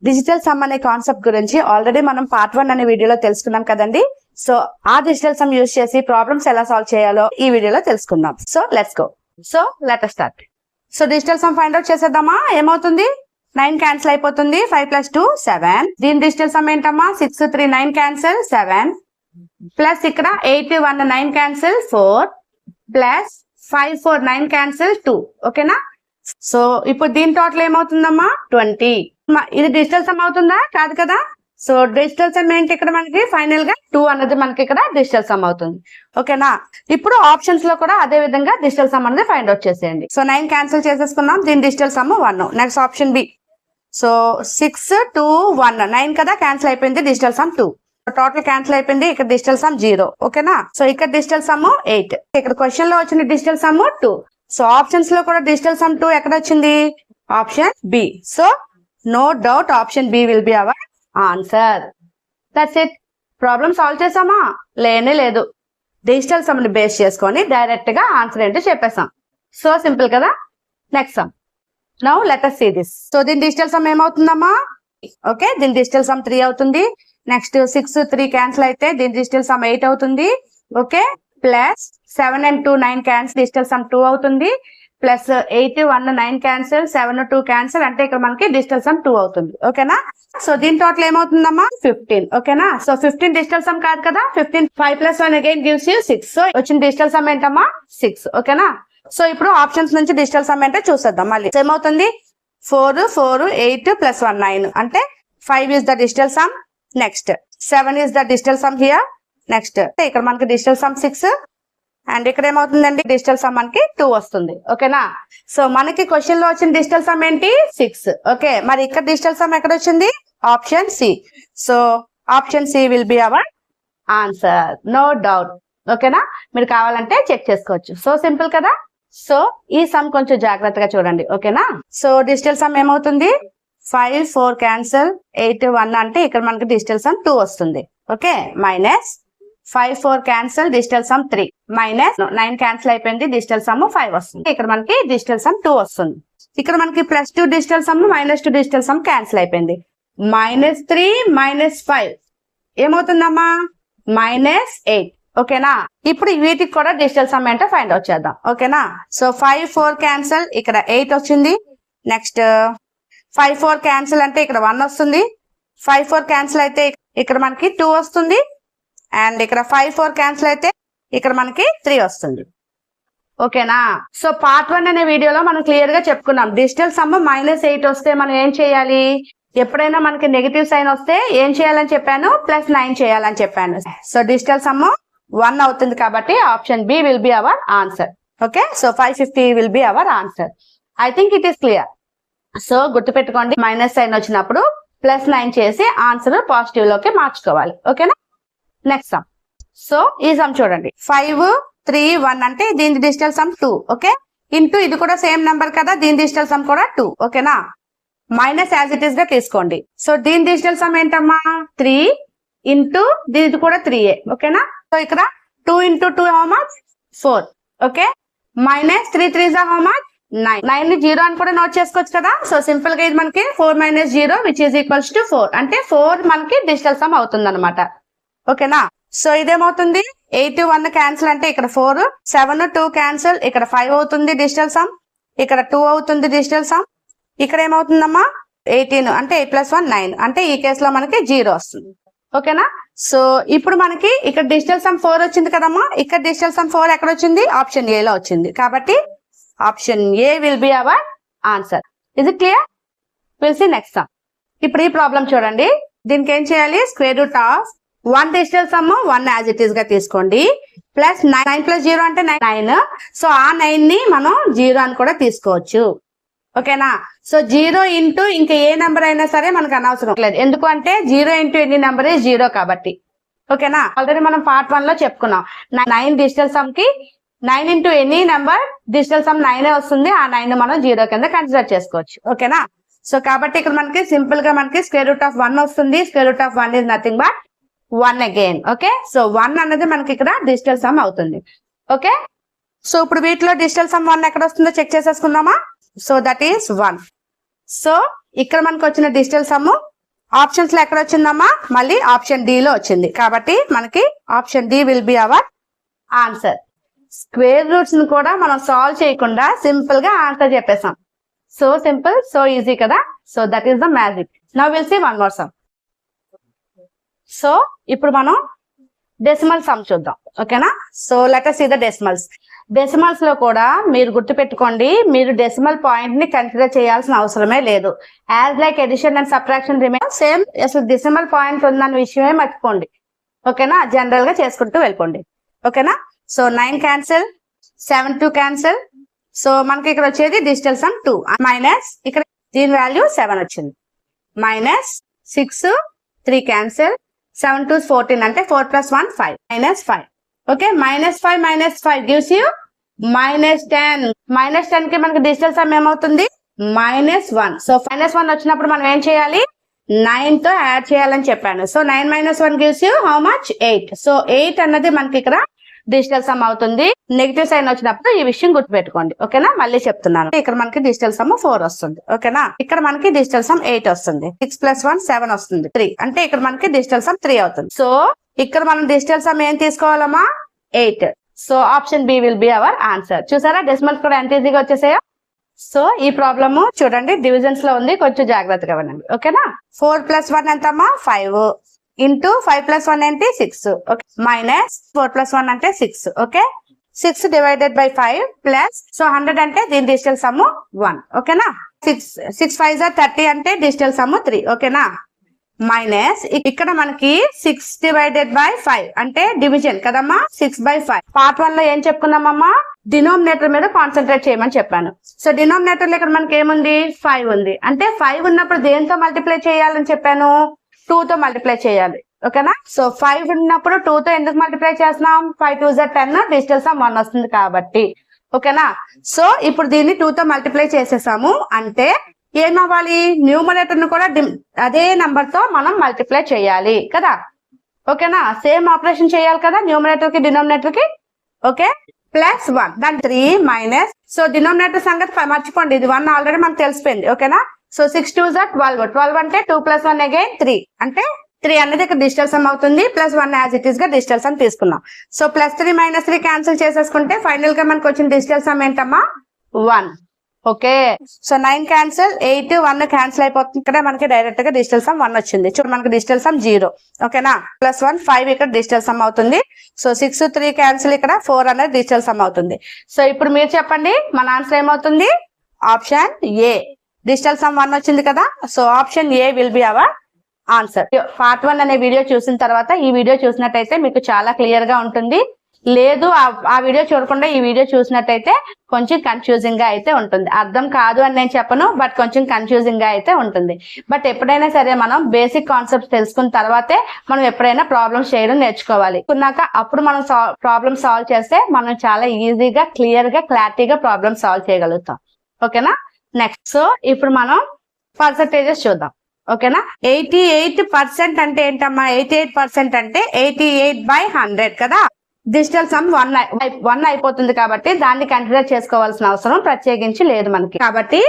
Digital sum అనే concept గురించి already మనం పార్ట్ 1 అనే వీడియోలో తెలుసుకున్నాం కదండి. సో ఆ డిజిటల్ సమ్ యూజ్ చేసి ప్రాబ్లమ్స్ ఎలా సాల్వ్ చేయాలో ఈ వీడియోలో తెలుసుకుందాం. So let's go. So let us start. So digital sum find out చేసేద్దామా. ఏమవుతుంది, 9 క్యాన్సిల్ అయిపోతుంది, 5 + 2 7. దీని డిజిటల్ సమ్ ఏంటమ్మా, 6 3 9 క్యాన్సిల్ 7 ప్లస్ ఇక్కడ 8 1 9 క్యాన్సిల్ 4 ప్లస్ 5 4 9 క్యాన్సిల్ 2. ఓకేనా. సో ఇప్పుడు దీని టోటల్ ఏమవుతుందమ్మా 20. ఇది డిజిటల్ సమ్ అవుతుందా, కాదు కదా. సో డిజిటల్ సమ్ ఏంటి, ఇక్కడ మనకి ఫైనల్ గా 2 అన్నది మనకి ఇక్కడ డిజిటల్ సమ్ అవుతుంది. ఓకేనా. ఇప్పుడు ఆప్షన్స్ లో కూడా అదే విధంగా డిజిటల్ సమ్ అనేది ఫైండ్ అవుట్ చేసేయండి. సో 9 క్యాన్సిల్ చేసేసుకున్నాం, దీని digital sum 1. Next option B. So 6 2 1 9 కదా, క్యాన్సిల్ అయిపోయింది, డిజిటల్ సమ్ 2. టోటల్ క్యాన్సిల్ అయిపోయింది, ఇక్కడ డిజిటల్ సమ్ 0. ఓకేనా. సో ఇక్కడ డిజిటల్ సమ్ 8. ఇక్కడ క్వశ్చన్ లో వచ్చిన డిజిటల్ సమ్ 2. సో ఆప్షన్స్ లో కూడా డిజిటల్ సమ్ 2 ఎక్కడ వచ్చింది, option B. So no doubt option B will be our answer. That's it. Problem solve చేసామా, లేనే లేదు. డిజిటల్ సమ్ ని బేస్ చేసుకొని డైరెక్ట్ గా ఆన్సర్ ఏంటో చెప్పేసాం. సో సింపుల్ కదా. Next sum. Now let us see this. So దీని డిజిటల్ సమ్ ఏమవుతుందమ్మా, ఓకే దీని డిజిటల్ సమ్ 3 అవుతుంది. నెక్స్ట్ 6 3 క్యాన్సిల్ అయితే దీని డిజిటల్ సమ్ 8 అవుతుంది. Okay plus 7 and 2 9 cancel, digital sum 2 అవుతుంది. ప్లస్ 8 1 9 క్యాన్సిల్ 7 2 క్యాన్సిల్, అంటే ఇక్కడ మనకి డిజిటల్ సమ్ 2 అవుతుంది. ఓకేనా. సో దీని టోటల్ ఏమవుతుందమ్మా 15. ఓకేనా. సో 15 డిజిటల్ సమ్ కాదు కదా. 15 5 + 1 అగైన్ గివ్స్ యూ 6. సో వచ్చిన డిజిటల్ సమ్ ఏంటమ్మా 6. ఓకేనా. సో ఇప్పుడు ఆప్షన్స్ నుంచి డిజిటల్ సమ్ ఏంటో చూసేద్దాం. మళ్ళీ ఏమవుతుంది 4 4 8 + 1 9, అంటే 5 is the digital sum. Next 7 is the digital sum here. Next ఇక్కడ మనకి డిజిటల్ సమ్ 6 అండ్ ఇక్కడ ఏమవుతుందండి డిజిటల్ సమ్ మనకి 2 వస్తుంది. ఓకేనా. సో మనకి క్వశ్చన్ లో వచ్చిన డిజిటల్ సమ్ ఏంటి 6. ఓకే మరి ఇక్కడ డిజిటల్ సమ్ ఎక్కడ వచ్చింది, option C. So option C will be our answer, no doubt. ఓకేనా. మీరు కావాలంటే చెక్ చేసుకోవచ్చు. సో సింపుల్ కదా. సో ఈ సమ్ కొంచెం జాగ్రత్తగా చూడండి. ఓకేనా. సో డిజిటల్ సమ్ ఏమవుతుంది 5 4 క్యాన్సిల్ 8 1, అంటే ఇక్కడ మనకి డిజిటల్ సమ్ 2 వస్తుంది. Okay minus 5 4 cancel, digital sum 3 minus 9 cancel అయిపోయింది, డిజిటల్ సమ్ 5 వస్తుంది. ఇక్కడ మనకి డిజిటల్ సమ్ 2 వస్తుంది. ఇక్కడ మనకి +2 digital sum -2 digital sum cancel అయిపోయింది. -3 -5 ఏమవుతుందమ్మా -8. ఓకేనా. ఇప్పుడు వీటికి కూడా డిజిటల్ సమ్ ఏంటో ఫైండ్ అవుట్ చేద్దాం. ఓకేనా. సో 5 4 క్యాన్సిల్, ఇక్కడ 8 వచ్చింది. నెక్స్ట్ 5 4 క్యాన్సిల్ అంటే ఇక్కడ 1 వస్తుంది. 5 4 క్యాన్సిల్ అయితే ఇక్కడ మనకి 2 వస్తుంది. అండ్ ఇక్కడ 5 4 క్యాన్సిల్ అయితే ఇక్కడ మనకి 3 వస్తుంది. ఓకేనా. సో పార్ట్ 1 అనే వీడియోలో మనం క్లియర్ గా చెప్పుకున్నాం, డిజిటల్ సమ్ -8 వస్తే మనం ఏం చేయాలి, ఎప్పుడైనా మనకి నెగిటివ్ సైన్ వస్తే ఏం చేయాలని చెప్పాను, +9 చేయాలని చెప్పాను. సో డిజిటల్ సమ్ 1 అవుతుంది కాబట్టి option B will be our answer. Okay. So 550 will be our answer. I think it is clear. So గుర్తుపెట్టుకోండి, మైనస్ సైన్ వచ్చినప్పుడు +9 చేసి ఆన్సర్ పాజిటివ్ లోకి మార్చుకోవాలి. ఓకేనా. Next sum. సో ఈ సమ్ చూడండి 5 3 1, అంటే దీని డిజిటల్ సమ్ 2. ఓకే ఇంటూ ఇది కూడా సేమ్ నెంబర్ కదా, దీని డిజిటల్ సమ్ కూడా 2. ఓకేనా. మైనస్ యాజ్ ఇట్ ఈస్ గా తీసుకోండి. సో దీని డిజిటల్ సమ్ ఏంటమ్మా 3 ఇంటూ దీని కూడా 3. ఓకేనా. సో ఇక్కడ 2 × 2 how much 4. Okay minus 3 3 how much 9. 9 ని 0 అని కూడా నోట్ చేసుకోవచ్చు కదా. సో సింపుల్ గా ఇది మనకి 4 - 0 విచ్ ఈజ్ ఈక్వల్స్ టు 4, అంటే 4 మనకి డిజిటల్ సమ్ అవుతుంది అనమాట. ఓకేనా. సో ఇదేమవుతుంది 8 1 క్యాన్సిల్, అంటే ఇక్కడ 4 7 2 క్యాన్సిల్, ఇక్కడ 5 అవుతుంది డిజిటల్ సమ్, ఇక్కడ 2 అవుతుంది డిజిటల్ సమ్. ఇక్కడ ఏమవుతుందమ్మా 18, అంటే 8 + 1 9, అంటే ఈ కేసులో మనకి 0 వస్తుంది. ఓకేనా. సో ఇప్పుడు మనకి ఇక్కడ డిజిటల్ సమ్ 4 వచ్చింది కదమ్మా, ఇక్కడ డిజిటల్ సమ్ 4 ఎక్కడ వచ్చింది, ఆప్షన్ ఏ లో వచ్చింది. కాబట్టి option A will be our answer. Is it clear? Will see next sum. ఇప్పుడు ఈ ప్రాబ్లం చూడండి, దీనికి ఏం చేయాలి, √1 digital sum 1 as it is గా తీసుకోండి, ప్లస్ 9 + 0 అంటే 9. సో ఆ 9 ని మనం 0 అని కూడా తీసుకోవచ్చు. ఓకేనా. సో 0 ఇంటూ ఇంకా ఏ నెంబర్ అయినా సరే మనకు అనవసరం లేదు, ఎందుకు అంటే 0 ఇంటూ ఎనీ నెంబర్ 0 కాబట్టి. ఓకేనా. ఆల్రెడీ మనం పార్ట్ 1 లో చెప్పుకున్నాం, 9 డిజిటల్ సమ్ కి 9 into any number digital sum 9 వస్తుంది. ఆ 9 మనం 0 కింద కన్సిడర్ చేసుకోవచ్చు. ఓకేనా. సో కాబట్టి ఇక్కడ మనకి సింపుల్ గా మనకి √1 వస్తుంది. √1 is nothing but 1 again. Okay. So 1 అనేది మనకి ఇక్కడ డిజిటల్ సమ్ అవుతుంది. ఓకే. సో ఇప్పుడు వీటిలో డిజిటల్ సమ్ 1 ఎక్కడ వస్తుందో చెక్ చేసేసుకుందామా. So that is 1. సో ఇక్కడ మనకు వచ్చిన డిజిటల్ సమ్ ఆప్షన్స్ లో ఎక్కడ వచ్చిందమ్మా? మళ్ళీ ఆప్షన్ డి లో వచ్చింది. కాబట్టి మనకి option D will be our answer. Square roots ని కూడా మనం సాల్వ్ చేయకుండా సింపుల్ గా ఆన్సర్ చెప్పేసాం. సో సింపుల్, సో ఈజీ కదా. So that is the magic. Now will see one more sum. So ఇప్పుడు మనం డెసిమల్ సమ్ చూద్దాం. ఓకేనా? So let us see the decimals. Decimals లో కూడా మీరు గుర్తుపెట్టుకోండి, మీరు డెసిమల్ పాయింట్ ని కన్సిడర్ చేయాల్సిన అవసరమే లేదు. As like addition and subtraction remain same. అసలు డెసిమల్ పాయింట్ ఉందన్న విషయమే మర్చిపోండి. ఓకేనా? జనరల్ గా చేసుకుంటూ వెళ్ళిపోండి. ఓకేనా? So 9 cancel, 7 2 cancel. సో మనకి ఇక్కడ వచ్చేది డిజిటల్ సమ్ 2 మైనస్ ఇక్కడ దీని వాల్యూ 7 వచ్చింది. మైనస్ 6 3 క్యాన్సిల్, 7 2 14 అంటే 4 + 1 5 -5. Okay, -5 gives you -10. -10 కి మనకి డిజిటల్ సమ్ ఏమవుతుంది? -1. సో -1 వచ్చినప్పుడు మనం ఏం చేయాలి? 9 తో యాడ్ చేయాలని చెప్పాను. So 9 - 1 gives you how much? 8. So 8 అన్నది మనకి ఇక్కడ డిజిటల్ సమ్ అవుతుంది. నెగిటివ్ సైన్ వచ్చినప్పుడు ఈ విషయం గుర్తుపెట్టుకోండి. ఓకేనా? మళ్ళీ చెప్తున్నాను. ఇక్కడ మనకి డిజిటల్ సమ్ 4 వస్తుంది. ఓకేనా? ఇక్కడ మనకి డిజిటల్ సమ్ 8 వస్తుంది. 6 + 1 7 వస్తుంది. 3 అంటే ఇక్కడ మనకి డిజిటల్ సమ్ 3 అవుతుంది. సో ఇక్కడ మనం డిజిటల్ సమ్ ఏం తీసుకోవాలమ్మా? 8. So option B will be our answer. చూసారా డెసిమల్స్ కూడా ఎంత ఈజీగా వచ్చేసాయో. సో ఈ ప్రాబ్లమ్ చూడండి డివిజన్స్ లో ఉంది, కొంచెం జాగ్రత్తగా వినండి. ఓకేనా? 4 + 1 ఎంతమ్మా? 5 ఇంటూ 5 + 1 ఏంటి? 6. ఓకే, మైనస్ 4 + 1 అంటే 6. Okay, 6 divided by 5 plus so 100 అంటే దీని డిజిటల్ సమ్ 1. ఓకేనా? 6 5 30 అంటే డిజిటల్ సమ్ 3. ఓకేనా? మైనస్ ఇక్కడ మనకి 6 డివైడెడ్ బై 5 అంటే డివిజన్ కదమ్మా. 6/5. పార్ట్ 1 లో ఏం చెప్పుకున్నామమ్మా? డినోమినేటర్ మీద కాన్సన్ట్రేట్ చేయమని చెప్పాను. సో డినోమినేటర్ లో ఇక్కడ మనకి ఏముంది? 5 ఉంది. అంటే 5 ఉన్నప్పుడు దేంతో మల్టిప్లై చేయాలని చెప్పాను? 2 తో మల్టిప్లై చేయాలి. ఓకేనా? సో 5 ఉన్నప్పుడు 2 తో ఎందుకు మల్టిప్లై చేస్తున్నాం? 5 2 10 డిజిటల్ సమ్ 1 వస్తుంది కాబట్టి. ఓకేనా? సో ఇప్పుడు దీన్ని 2 తో మల్టిప్లై చేసేసాము అంటే ఏమవ్వాలి? న్యూమరేటర్ ను కూడా అదే నంబర్ తో మనం మల్టిప్లై చేయాలి కదా. ఓకేనా? సేమ్ ఆపరేషన్ చేయాలి కదా న్యూమరేటర్ కి డినోమినేటర్ కి. ఓకే, +1 దాని 3 మైనస్ సో డినోమినేటర్ సంగతి మర్చిపోండి, ఇది 1 ఆల్రెడీ మనకు తెలిసిపోయింది. ఓకేనా? సో 6 2 12. 12 అంటే 2 + 1 అగైన్ 3 అంటే 3 అనేది ఇక్కడ డిజిటల్ సమ్ అవుతుంది. +1 యాజ్ ఇట్ ఈస్ గా డిజిటల్ సమ్ తీసుకున్నాం. సో +3 - 3 క్యాన్సిల్ చేసేసుకుంటే ఫైనల్ గా మనకు వచ్చిన డిజిటల్ సమ్ ఏంటమ్మా? 1. ఓకే, సో 9 క్యాన్సిల్, 8 1 క్యాన్సిల్ అయిపోతుంది. ఇక్కడ మనకి డైరెక్ట్ గా డిజిటల్ సమ్ 1 వచ్చింది. చూడు మనకి డిజిటల్ సమ్ 0. ఓకేనా? +1 5 ఇక్కడ డిజిటల్ సమ్ అవుతుంది. సో 6 3 క్యాన్సిల్, ఇక్కడ 4 అనేది డిజిటల్ సమ్ అవుతుంది. సో ఇప్పుడు మీరు చెప్పండి మన ఆన్సర్ ఏమవుతుంది? Option A. డిజిటల్ సమ్ 1 వచ్చింది కదా. So option A will be our answer. Part 1 అనే వీడియో చూసిన తర్వాత ఈ వీడియో చూసినట్టయితే మీకు చాలా క్లియర్ గా ఉంటుంది. లేదు ఆ వీడియో చూడకుండా ఈ వీడియో చూసినట్టయితే కొంచెం కన్ఫ్యూజింగ్ గా అయితే ఉంటుంది. అర్థం కాదు అని నేను చెప్పను, బట్ కొంచెం కన్ఫ్యూజింగ్ గా అయితే ఉంటుంది. బట్ ఎప్పుడైనా సరే మనం బేసిక్ కాన్సెప్ట్స్ తెలుసుకున్న తర్వాతే మనం ఎప్పుడైనా ప్రాబ్లమ్స్ చేయడం నేర్చుకోవాలి. అప్పుడు మనం ప్రాబ్లమ్ సాల్వ్ చేస్తే మనం చాలా ఈజీగా క్లియర్ గా క్లారిటీగా ప్రాబ్లమ్ సాల్వ్ చేయగలుగుతాం. ఓకేనా? నెక్స్ట్ సో ఇప్పుడు మనం పర్సంటేజెస్ చూద్దాం. ఓకేనా? 88% అంటే ఏంటమ్మా? 88% అంటే 88/100 కదా. డిజిటల్ సమ్ 1 అయిపోతుంది కాబట్టి దాన్ని కన్సిడర్ చేసుకోవాల్సిన అవసరం ప్రత్యేకించి లేదు మనకి. కాబట్టి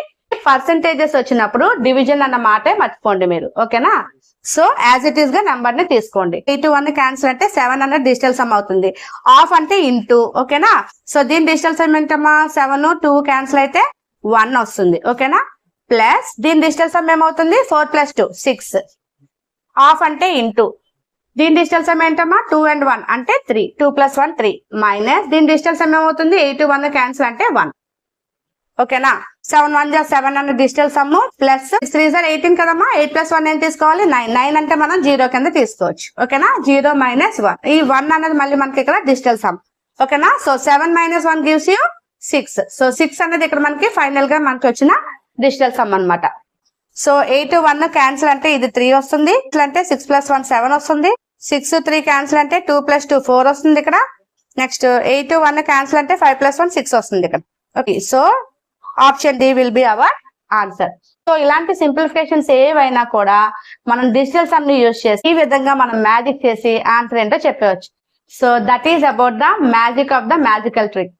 పర్సంటేజెస్ వచ్చినప్పుడు డివిజన్ అన్న మాటే మర్చిపోండి మీరు. ఓకేనా? సో యాజ్ ఇట్ ఈస్ గా నెంబర్ ని తీసుకోండి. 8 1 క్యాన్సిల్ అంటే 7 అన్నది డిజిటల్ సమ్ అవుతుంది. ఆఫ్ అంటే ఇంటూ. ఓకేనా? సో దీని డిజిటల్ సమ్ ఏంటమ్మా? 7 2 క్యాన్సిల్ అయితే 1 వస్తుంది. ఓకేనా? ప్లస్ దీని డిజిటల్ సమ్ ఏమవుతుంది? 4 + 2 6. ఆఫ్ అంటే ఇంటూ. దీని డిజిటల్ సమ్ ఏంటమ్మా? 2 and 1 అంటే 3. 2 + 1 3 మైనస్ దీని డిజిటల్ సమ్ ఏమవుతుంది? 8 1 క్యాన్సిల్ అంటే 1. ఓకేనా? 7 1 7 అన్న డిజిటల్ సమ్ ప్లస్ 3 18 కదమ్మా. 8 + 1 ఏం తీసుకోవాలి? 9. 9 అంటే మనం 0 కింద తీసుకోవచ్చు. ఓకేనా? 0 - 1. ఈ 1 అనేది మళ్ళీ మనకి ఇక్కడ డిజిటల్ సమ్. ఓకేనా? So 7 - 1 gives you 6. సో 6 అనేది ఇక్కడ మనకి ఫైనల్ గా మనకి వచ్చిన డిజిటల్ సమ్ అన్నమాట. సో 8 1 క్యాన్సిల్ అంటే ఇది 3 వస్తుంది. అంటే 6 + 1 7 వస్తుంది. 6 3 క్యాన్సిల్ అంటే 2 + 2 4 వస్తుంది ఇక్కడ. నెక్స్ట్ 8 1 క్యాన్సిల్ అంటే 5 + 1 6 వస్తుంది ఇక్కడ. Okay, so option D will be our answer. So ఇలాంటి సింప్లిఫికేషన్స్ ఏవైనా కూడా మనం డిజిటల్ సమ్ ని యూజ్ చేసి ఈ విధంగా మనం మ్యాజిక్ చేసి ఆన్సర్ ఏంటో చెప్పవచ్చు. So that is about the magic of the magical trick.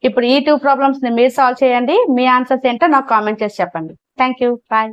ఇప్పుడు ఈ 2 ప్రాబ్లమ్స్ ని మీరు సాల్వ్ చేయండి. మీ ఆన్సర్స్ ఏంటో నాకు కామెంట్ చేసి చెప్పండి. Thank you. బాయ్.